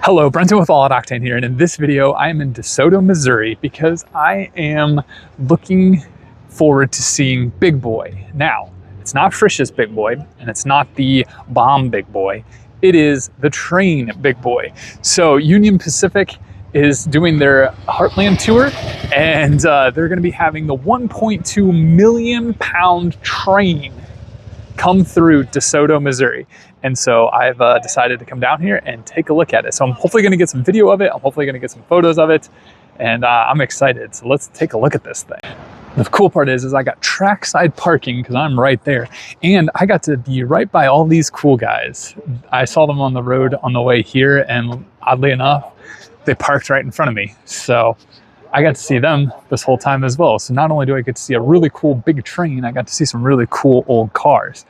Hello, Brenton with All Out Octane here, and in this video I am in DeSoto, Missouri because I am looking forward to seeing Big Boy. Now, it's not Frisch's Big Boy, and it's not the bomb Big Boy. It is the train Big Boy. So Union Pacific is doing their Heartland tour, and they're going to be having the 1.2 million pound train come through DeSoto, Missouri. And so I've decided to come down here and take a look at it. So I'm hopefully going to get some video of it. I'm hopefully going to get some photos of it. And I'm excited. So let's take a look at this thing. The cool part is I got trackside parking because I'm right there. And I got to be right by all these cool guys. I saw them on the road on the way here, and oddly enough, they parked right in front of me. So I got to see them this whole time as well. So not only do I get to see a really cool big train, I got to see some really cool old cars.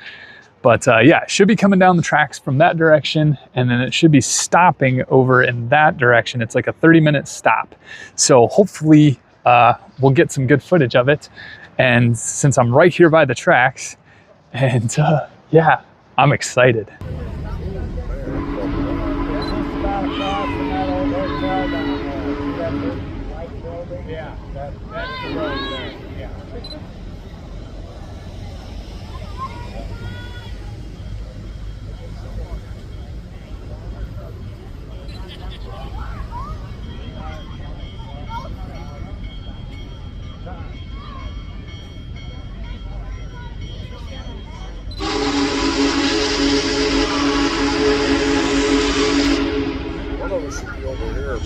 But yeah, it should be coming down the tracks from that direction, and then it should be stopping over in that direction. It's like a 30-minute stop. So hopefully we'll get some good footage of it. And since I'm right here by the tracks, and yeah, I'm excited. Yeah, that's the road there. Yeah. One of us should be over here.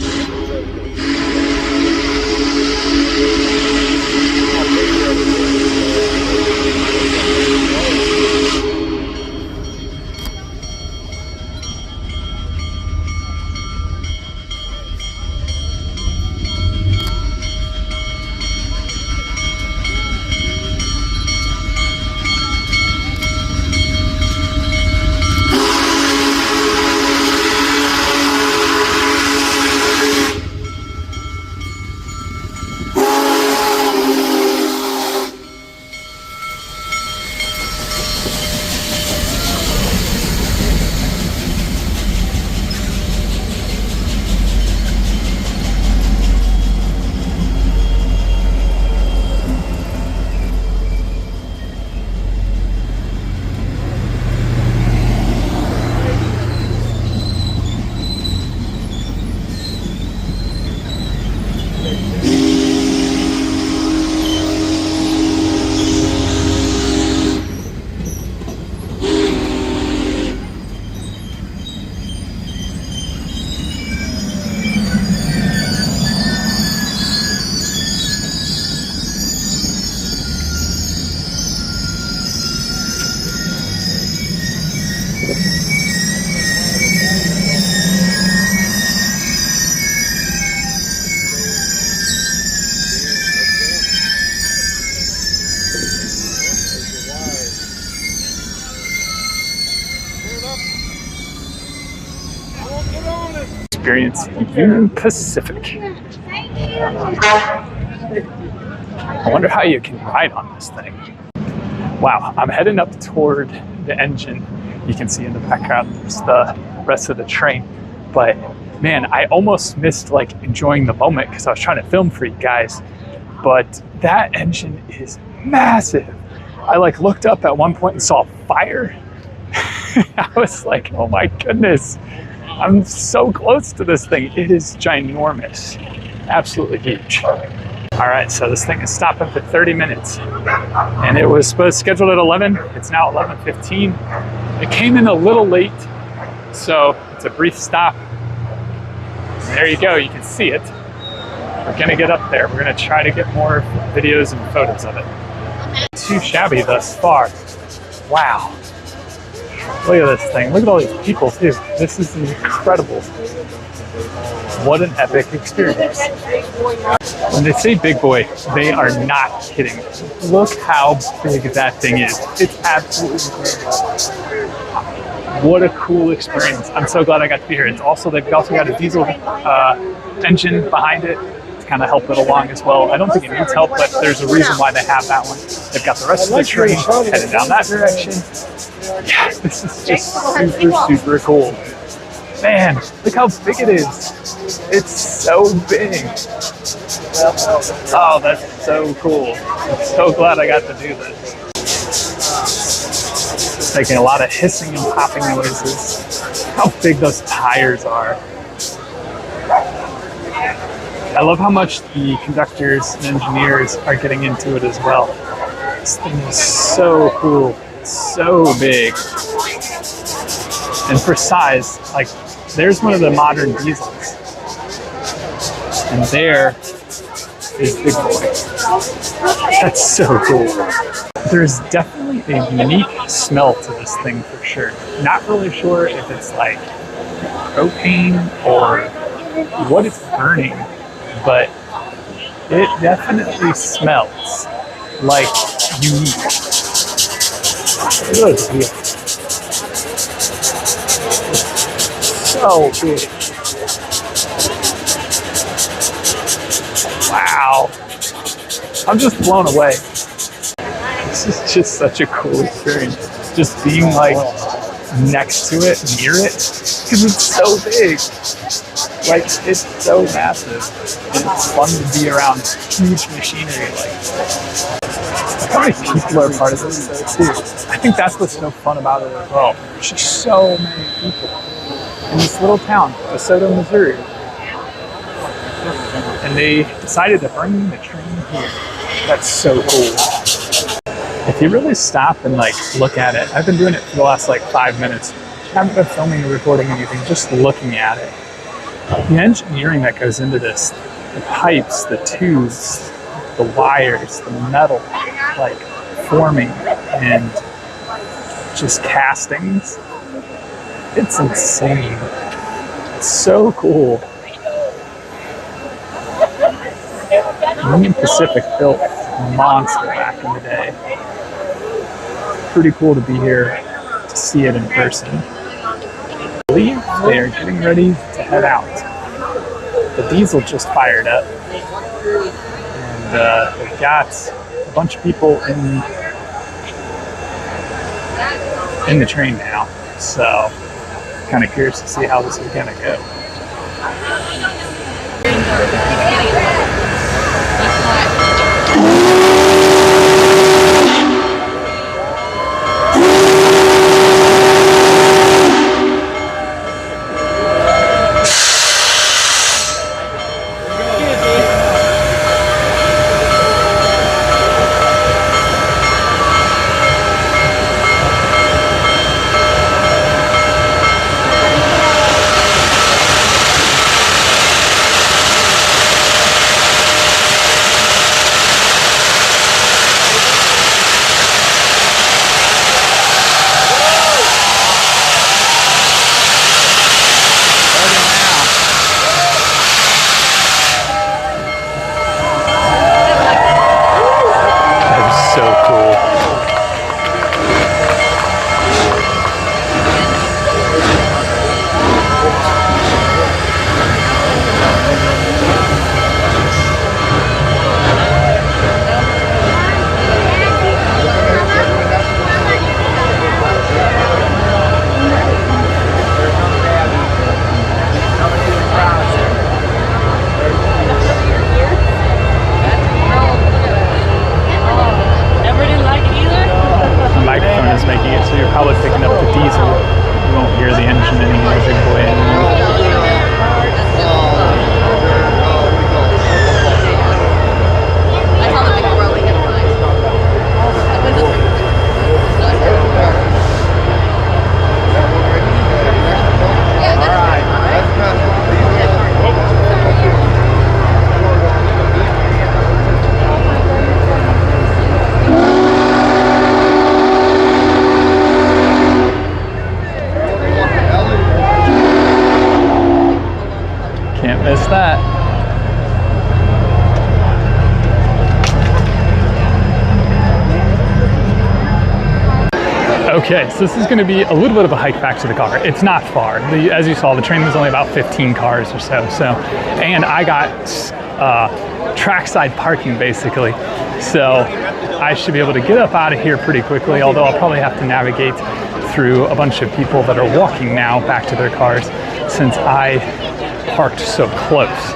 Experience Union Pacific. I wonder how you can ride on this thing. Wow, I'm heading up toward the engine. You can see in the background there's the rest of the train. But man, I almost missed like enjoying the moment because I was trying to film for you guys. But that engine is massive. I like looked up at one point and saw fire. I was like, oh my goodness. I'm so close to this thing. It is ginormous, absolutely huge. All right, so this thing is stopping for 30 minutes and it was scheduled at 11. It's now 11:15. It came in a little late, so it's a brief stop. There you go, you can see it. We're gonna get up there. We're gonna try to get more videos and photos of it. Too shabby thus far. Wow. Look at this thing. Look at all these people too. This is incredible. What an epic experience. When they say Big Boy, they are not kidding. Look how big that thing is. It's absolutely incredible. What a cool experience. I'm so glad I got to be here. They've also got a diesel engine behind it to kind of help it along as well. I don't think it needs help, but there's a reason why they have that one. They've got the rest of the train headed down that direction. Yeah, this is just super cool. Man, look how big it is. It's so big. Oh, that's so cool. I'm so glad I got to do this. It's making a lot of hissing and popping noises. How big those tires are. I love how much the conductors and engineers are getting into it as well. This thing is so cool. It's so big. And for size, like, there's one of the modern diesels. And there is Big Boy. That's so cool. There's definitely a unique smell to this thing for sure. Not really sure if it's like propane or what it's burning, but it definitely smells like unique. Look here. So big. Wow. I'm just blown away. This is just such a cool experience. Just being like next to it, near it, because it's so big. Like, it's so massive. And it's fun to be around huge machinery like this. How many people are part of this though, too? I think that's what's so fun about it as well. There's just so many people in this little town, DeSoto, Missouri. And they decided to bring the train here. That's so cool. If you really stop and like look at it, I've been doing it for the last like 5 minutes. I haven't been filming or recording anything, just looking at it. The engineering that goes into this, the pipes, the tubes, the wires, the metal, like forming and just castings. It's insane. It's so cool. Union Pacific built a monster back in the day. Pretty cool to be here to see it in person. I believe they are getting ready to head out. The diesel just fired up. And they've got a bunch of people in the train now. So, kind of curious to see how this is gonna go. Okay, so this is going to be a little bit of a hike back to the car. It's not far. As you saw, the train was only about 15 cars or so. And I got trackside parking basically. So I should be able to get up out of here pretty quickly, although I'll probably have to navigate through a bunch of people that are walking now back to their cars since I parked so close.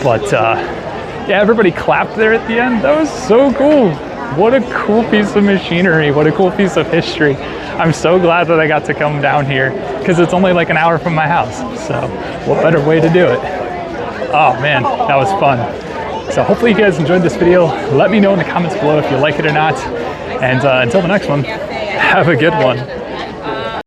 But yeah, everybody clapped there at the end. That was so cool. What a cool piece of machinery. What a cool piece of history. I'm so glad that I got to come down here because it's only like an hour from my house. So what better way to do it? Oh man, that was fun. So hopefully you guys enjoyed this video. Let me know in the comments below if you like it or not. And until the next one, have a good one.